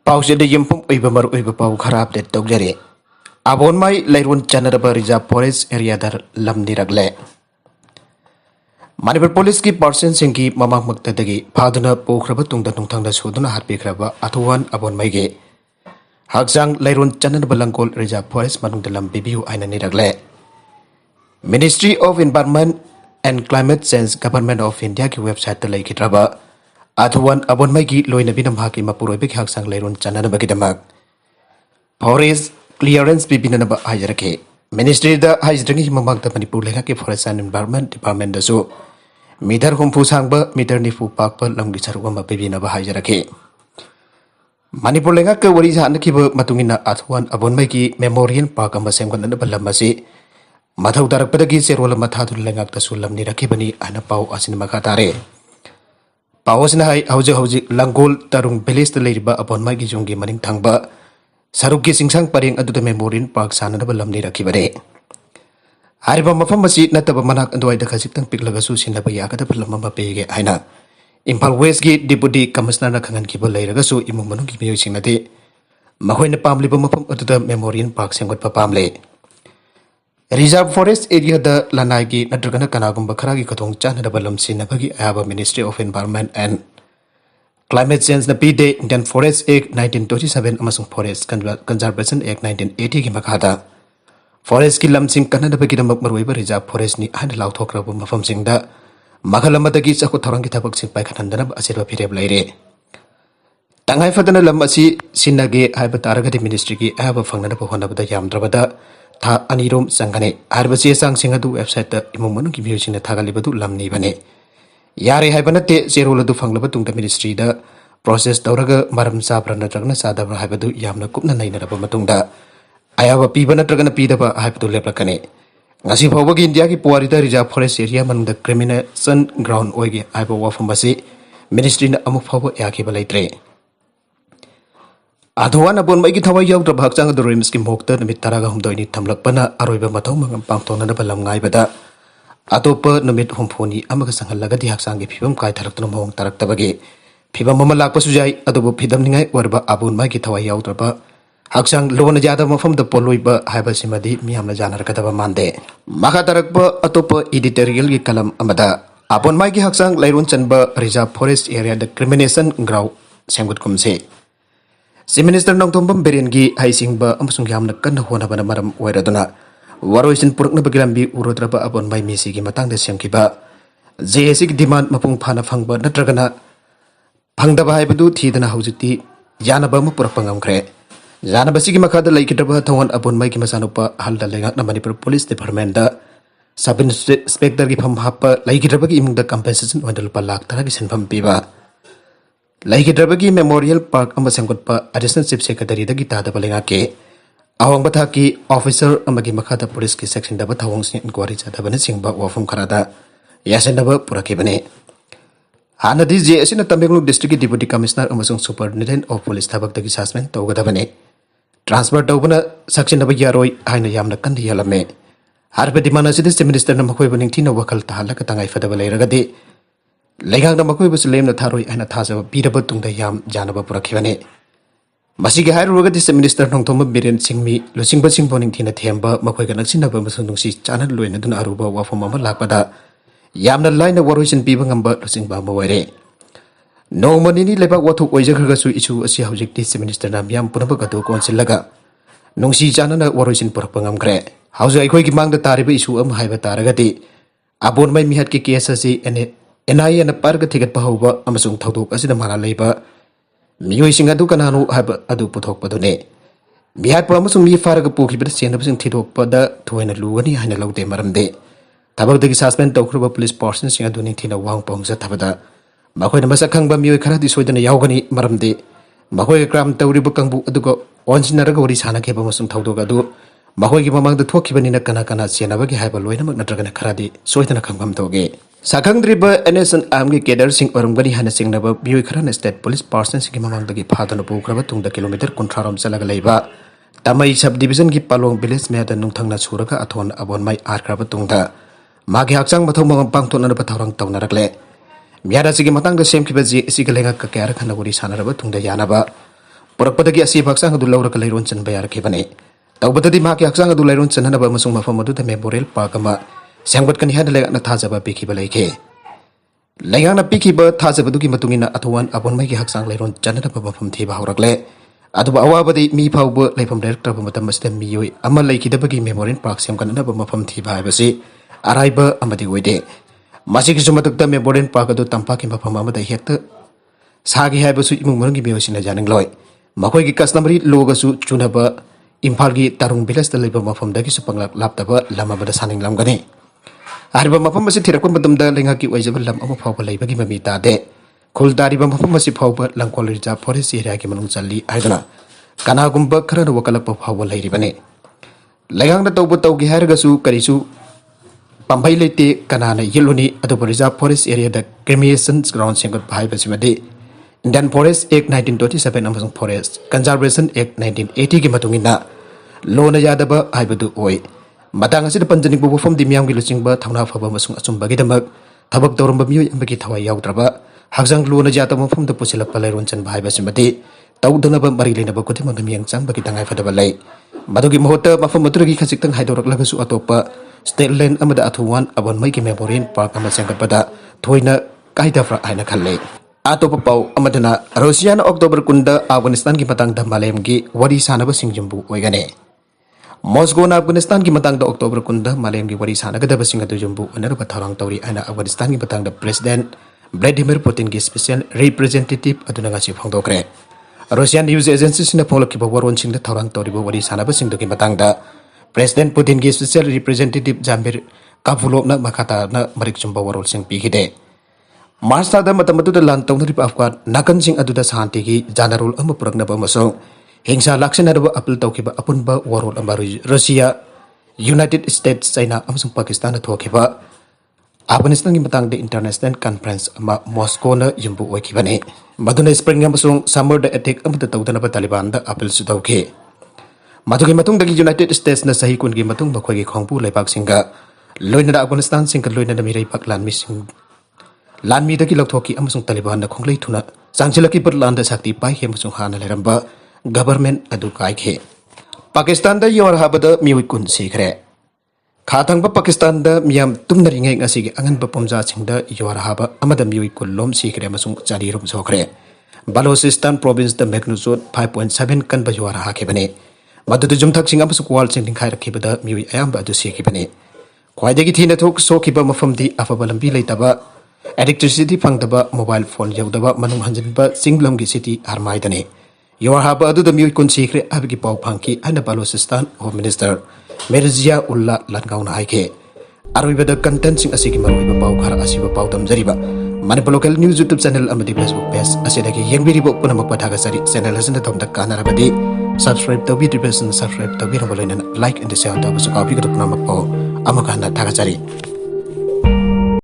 पाउसे यमपुम मरु पाउ खरा अपडेट तौजरे अबोनमाई लैरोन चनरब रिजर्व फॉरेस्ट एरिया दर लमनिरगले मणिपुर पुलिस की पर्सन सिंह ममांग मक्तदगी फादुना पोख्रब तुंगदा नुंगथंगदा सुदुना हारपिख्रब अथुवान अबोनमाईगे हकजांग लैरोन चनरब लंगकोल रिजर्व फॉरेस्ट मनुंगदा लंबिबियु आइना निरगले ministry of environment and climate change government of India की वेबसाइट तले कित्रब अथुवान अबोनमाईगी लोइनबी नमहाकी मपुरोइबे हकजांग लैरोन चनरबगिदमक फॉरेस्ट क्लियरेंस पिबिनब हाइजरके मिनिस्ट्री हाइजरंगी ममांगता मणिपुर लेखा फॉरेस्ट एंड एनवायरनमेंट डिपार्टमेंट दसु मीटर हुंफु सांब मीटर निफु पाक लमगी सरुगम पिबिनब हाइजरके मणिपुर लेखा के वरी जानखिब मतुंगिना अथुवान अबोनमाईगी मेमोरियल पार्क अमा सेमगनब लमसी मथौ तारकपदगी सेरोल मथादु लेंगाक्तसु लमनिरखिबनी आना पाउ असिन मखा तारे पावसना हाई हौजे लंगोल तरुंग विलेज लेरिबा अबोनमाईगी जुंगी मनिंग थांगबा सरुकी सिंगसांग परेंग अदुदा मेमोरियल पार्क साननब लमनिरखिबने हारिबा मफम मसी नतब मनाक अंदवाइदा खजितंग पिकलगसु सिनब यागदब लममा पेगे हाइना इम्फाल वेस्ट की डिप्यूटी कमिश्नर खंगनखिब लैरगसु इमुंग मनुंगी मियोइसिंगनदे मखोइना पामलिबा मफम अदुदा मेमोरियल पार्क सेंगोटपा पामले रिजर्व फॉरेस्ट एरिया द लनाई नत्रगना कनागुंबा खरागी कथोंग चानदब लमसिनबगी आयाबा ministry of environment and climate change पीदे इंडियन फॉरेस्ट एक्ट 1927 अमसुंग फॉरेस्ट कंजर्वेशन एक्ट 1980 की मखादा फॉरेस्ट की लमसिंग कन्नदबगिदमक मरुइबा रिजर्व फॉरेस्ट नि हान लाउथोख्रब मफमसिंगदा मखलमदगी चखु थौरंगी थबकसिंग पाइखनंदनब असिरबा फिरेब लैरे तंगाई फदना लम असि सिन्नगे हाइबा तारगदि मिनिस्ट्री की आयाबा फंगनब होनबदा यामद्रबदा था अनिरोम संगने हाइबा चेसांग सिंग अदु वेबसाइट ता इमुंग मनुंगी व्यूसिंग थागलिबदु लमनी बने यारे हाइबा नते जेरोल अदु फंगलब तुंगदा मिनिस्ट्री दा प्रोसेस तौरगा मरम चाब्रा नत्रगना सादब्रा हाइबदु यामना कुपना नैनरब मतुंगदा आयाबा पीबा नत्रगना पीदबा हाइबदु लेपलकने ngasi phawbagi india ki puarida reserve forest area manungda crimination ground oige aiba wafam basi ministry na amuk phawba yakhiba leitre अधवान अबोनमाई की थवाई याव हक्चांग रिम्स की मोक्ता नुमित तरागा हुमदोइनी थमलकपना अरोइबा मथौ मंगम पांगथोननबा लमगाइबदा अतोप नुमित हुमफोनी अमग संगलगदि हक्चांग की फिबम कायथरक्तनो मवंग तरक्तबगे फिबम मम लाकपसु जाय अदुबु फिदम निंगाय वरबा अबोनमाई की थवाई याव हक्चांग लोन जादा मफम द पोलोइबा हाइबसिमदि मियामना जानरकदबा मानदे मखा तरक्प अतोप एडिटोरियल की कलम अमदा अबोनमाई की हक्चांग लैरोन चनबा रिजर्व फॉरेस्ट एरिया द क्रिमिनेशन ग्राउंड सेंगुतकुमसे चीफ मिनिस्टर नौतोंबम बेरेन की हाइसिंगबा अमसुंग यामना कन्न होनबना मरम ओइरदुना वरोइसिन पुरकनबगी लंबी उरोद्रबा अबोनमाई मिसी की मतंगदा सेमखिबा जेएसी की डिमांड मपुंग फाना फंगबा नत्रगना फंगदबा हाइबदु थीदना हौजिति यानबा म पुरकपा ngamkhre जानबसिगी मखादा लैकिद्रबा थौन अबोनमाई की मसानुपा हलदा लेंगाकना मणिपुर पुलिस डिपार्टमेंट दा सब इंस्पेक्टर की फम हापा लैकिद्रबगी इमुंगदा कंपेंसेशन ओइदा लुपा लाख तरगी सेनफम पीबा लैकिद्रबगी मेमोरियल पार्क अमा सेंगोटपा एडिशनल चीफ सेक्रेटरी दगी तादबा लेंगाके अहोंगबा थाकी ऑफिसर अमगी मखादा पुलिस की सेक्शन दबा थौंगसिन इंक्वायरी चादबने सिंगबा वाफम खरादा यासेनबा पुरकिबने हानदी जेएसना तमिलनाडु डिस्ट्रिक्ट की डिप्यूटी कमिश्नर अमसुंग सुपरिटेंडेंट ऑफ पुलिस थबकदगी सस्पेंड तौगदबने ट्रांसफर तौबना सक्सेनबा यारोय हाइना यामना कंद यालमे हारबा डिमांड असिदि चीफ मिनिस्टर न मखोइबा निंगथिना वखल तहलक तंगाई फदबा लैरगदि लेंगांगना मखोइबसु लेमना थारोय हाइना थाजबा पीरबा तुंगदा याम जानबा पुरखिबने मसिगे हाइरुगदि चीफ मिनिस्टर नोंथोम बिरेन सिंगमी लुसिंगबा सिंगबो निंगथिना थेमबा मखोइगा नक्सिनबा मसु नुंगसी चानन लोइनदुना अरुबा वाफम अमा लाकपदा यामना लाइना वरोइसिन पीबा ngamba लुसिंगबा मवैरे नोमनिनी लेबा वथु ओइजखरगसु इशु असि हौजिकति चीफ मिनिस्टर ना मियाम पुनबा गदो कोनसिलगा नुंगसी चानना वरोइसिन पुरकपा ngamkhre हौजा अखोइगी मांगदा तारिबा इशु अम हाइबा तारगदि अबोनमाई मिहत की केस असि एनआईए न पार्ग थिगतपा हौबा अमसुंग थौदोक असिदा माना लेबा मियोइसिंग अदु कनानु हाइबा अदु पुथोकपदुने मिहत अमसुंग मी फारग पुखिबदा सेनबसिंग थिदोकपदा थोइना लुगनी हाइना लौदे मरमदे थबकदगी सस्पेंड तौखरबा पुलिस पर्सन सिंग अदु निथिना वांग पौंगजा थबदा मखोइना मसक खंगबा मियोइ खरादि सोइदना यावगनी मरमदे मखोइ क्राइम तौरिबा कंबु अदुको ओनसिनरगा वरि सानखेबा मसुंग थौदोक अदु मखोइगी ममांगदा थोखिबनिना कना कना चेनबगी हाइबा लोइनमक नत्रगना खरादि सोइदना खंगम तोगे साखंद्रिबा एनएसएन आर्मी केडर सिंग ओरंगबनी हाना सिंगनबा मियोइ खराना स्टेट पुलिस पर्सन सिंग ममांगदगी फादना पुखरबा तुंगदा किलोमीटर 18 रोम चलगा लैबा तमई सब डिवीजन की पालोंग विलेज मेदा नुंगथंगना सुरगा अथोन अबोनमाई आरख्रबा तुंगदा मागे हक्चांग मथौ मंगम पांगथोननबा थौरंग तौनरकले मियादासिगी मतंगदा सेमखिबा जी सिगलेंगा ककेर खनगुरी सानरबा तुंगदा यानबा पुरक्पदगी असीब हक्सांग अदु लौरक लैरोन चनबा यारखिबने तौबददी माकी हक्सांग अदु लैरोन चननबा मसुंग मफम अदुदा मेमोरियल पार्क अमा सेंगबटकनि हाद लेगना थाजबा पिखिबा लैखे लैगाना पिखिबा थाजबदुगी मतुंगिना अथवान अबोनमैगी हक्सांग लैरोन चननबा मफम थेबा हौरकले अदुबा अवाबदि मी फावबो लैफम डायरेक्टर मतम मसदा मियोय अमा लैखिदबगी मेमोरियल पार्क सेमकननबा मफम थेबा हाइबसि अराइबा अमदि ओइदे मासिक जुमतकता मेमोरियल पार्क अदु तंपाकी मफम अमदा हेक्ता सागी हाइबसु इमुंग मनंगी मियोसिना जानिंगलोय मखोयगी कस्टमरी लोगसु चुनबा इम्फालगी तारुंग विलेजदा लैबा मफमदगी सुपंगलाक लापतबा लमबदा सानिंगलमगनि आरिबा मफम असी थिरकपा मतमदा लेंगाकी ओइजबा लम अमा फावबा लैबगी ममी तादे खुलदारिबा मफम असी फावबा लंकोल रिजर्व फॉरेस्ट एरियागी मनुंग चल्ली हाइदना कनागुंबा खरन वकलपा फावबा लैरिबने लैगांगना तौबा तौगी हारगसु करिसु पंभई लेते कनाना येलोनी अदुबा रिजर्व फॉरेस्ट एरियादा क्रिमिएशन ग्राउंड सेंगत भाइबसिमदि इंडियन फॉरेस्ट एक्ट 1927 अमसुंग फॉरेस्ट कंजर्वेशन एक्ट 1980 की मतुंगिना लोना यादबा हाइबदु ओय मतंग असिद पंजनिक बुफम दिमियाम की लुचिंगबा थौना फबा मसुंग अचुंबगी दमक थबक तौरंबा मियोय अमगी थवाय याउद्रबा हगजंग लोना यादबा मफम द पुसिलप लैरोन चन भाइबसिमदि तौदनबा मरि लेनबा कुथिमंग मियंग चंबगी तंगाय फदबा लै मदुगी महोत मफम मदुरगी खजिक्तंग हाइदोरकलगसु अतोपा स्टेट लैंड अमदा अथुवान अबोनमई की मेमोरियल पार्क अमा सेंगतपदा थोइना काइदफ्रा आइना खल्ले आतोप पाउ अमदना रशियन अक्टोबर कुंड अफगानिस्तान की मतंग मालेम की वरी सानब सिंजम्बु ओइगने मॉस्को अफगानिस्तान की मतंग अक्टोबर कुंड मालेम की वरी सानगदब सिंग जुम्बु अनरब थौरांग तौरी आइना अफगानिस्तान की मतंग प्रेसिडेंट व्लादिमीर पुतिन की स्पेशल रिप्रेजेंटेटिव अदुना ngasi फोंदोकरे रशियन न्यूज एजेंसी सिना फोंलकिबा वरोन सिंग थौरांग तौरीबो वरी सानब सिंग की मतंग प्रेसिडेंट पुतिन की स्पेशल रिप्रेजेंटेटिव जामिर काबुलोकना मखाता न मरिक चुंबा वरोल सिंग पीखिदे मार्च तादा मतम अदुदा लान तौनरिबा अफगान नाकन सिंग अदुदा शांतिगी जानारोल अमा पुरकनबा अमसुंग हिंसा लाक्सनरबा अपील तौखिबा अपुनबा वरोल अमा रशिया यूनाइटेड स्टेट्स चाइना अमसुंग पाकिस्तान थोखिबा अफगानिस्तान की मतंग इंटरनेशनल कॉन्फ्रेंस अमा मॉस्को न युम्बु ओइखिबने मदुना स्प्रिंग अमसुंग समर द अटैक अमदा तौदनबा तालिबान द अपील सु तौखे मदुगी मतुंग दगी यूनाइटेड स्टेट्स न सही कुन की मतुंग बखोगी खोंगपु लेपाक सिंगा लोइना अफगानिस्तान सिंग लोइना मिरै पाक लानमी सिंग लानमी दगी लौथोकी अमसुंग तालिबान न खोंगलै थुना चांगचिलकी पर लांदा शक्ति पाइखे अमसुंग हाना लेरंबा गवर्नमेंट अदु काइखे पाकिस्तान द योर हाबदा मिउइ कुन सिखरे खाथंगबा पाकिस्तान द मियाम तुमनरिङै ngasiगी anganba pomja singda योर हाबा अमदा मिउइ कुन लोम सिखरे अमसुंग चारि रुम सोखरे बालोचिस्तान प्रोविंस द मैग्नीट्यूड 5.7 कनबा योर हाखेबने मदुद जुमथक सिंग अमसुंग वाल सिंग दिंखाइरखिबदा मिउइ अयाम्बा अदु सिखिबने ख्वाइदगी थीना थोक सोखिबा मफमदी अफबा लंबी लेतबा इलेक्ट्रिसिटी फंगदबा मोबाइल फोन यौदबा मनुंग हंजनबा सिंगलम की सिटी हरमाइदने योर हाबा अदुदा मिउइ कुन सिखरे अबगी पाउ फंकी अन बालोचिस्तान होम मिनिस्टर मेरजिया उल्ला लनगाउना हाइखे अरोइबदा कंटेंट सिंग असिगी मरोइबा पाउ खरा असिबा पाउ तमजरिबा Manipur local news YouTube channel अमदी फेसबुक पेज असिदगी यंगबिरिबो पुनमक पठागसरी चैनल हसन तमदा कानारबदी सब्सक्राइब तौबीद्रिबसन सब्सक्राइब तौबीरबो लैनन लाइक एंड शेयर तौबसु कापी गदुपनमक पाउ अमकाना थागसरी